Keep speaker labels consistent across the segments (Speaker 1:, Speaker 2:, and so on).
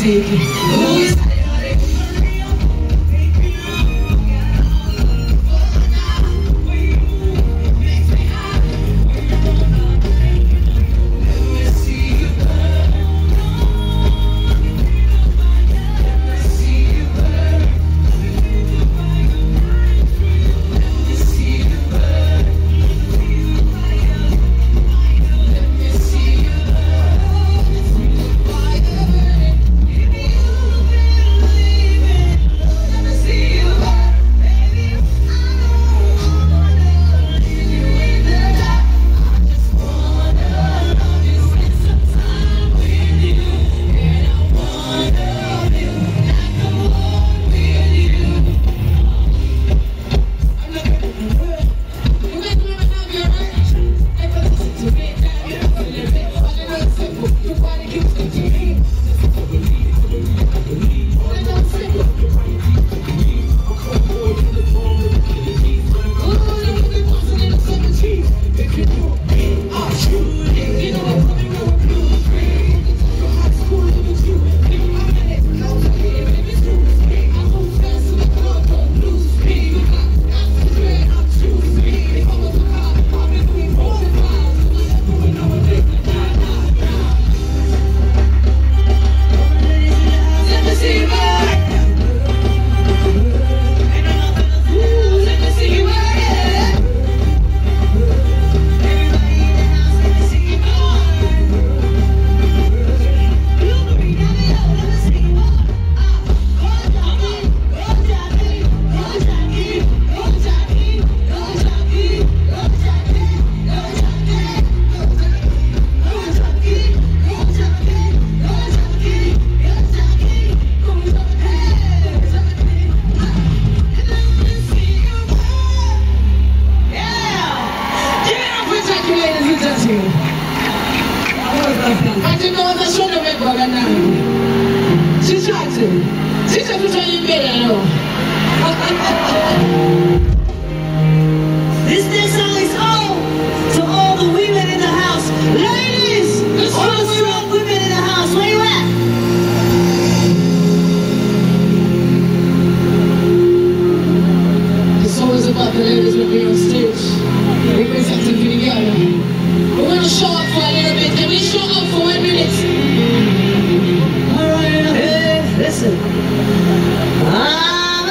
Speaker 1: take it. I didn't know the show to make better now. She tried to. She said to try you better though. This song is all to all the women in the house. Ladies! All the strong women in the house, where you at? The song is about the ladies with me on stage. We bring something together. We're gonna show up for a little bit. Can we show up for 1 minute? Alright, hey, listen. I'm a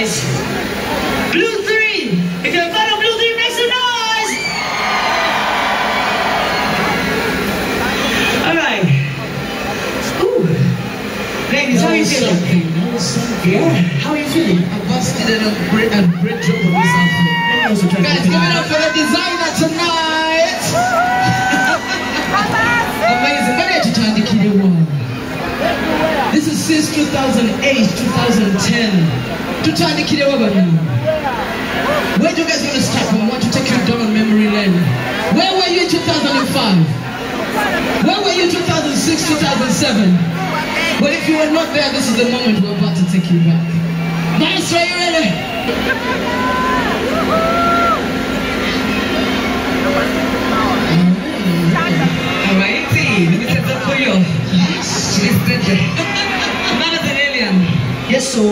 Speaker 1: guys. Blue 3. If you're a fan of Blue 3, make some noise. Alright. Ooh. Ladies, how are you feeling? Yeah. How are you feeling? I busted a great job of this outfit. Guys, give it up for the designer tonight. Amazing. This is since 2008, 2010. Where do you guys want to start from? I want to take you down memory lane. Where were you in 2005? Where were you in 2006, 2007? Well, if you were not there, this is the moment we're about to take you back. Maestro, are you ready? Alrighty, let me set up for you. Yes. Man of an alien. Yes, so.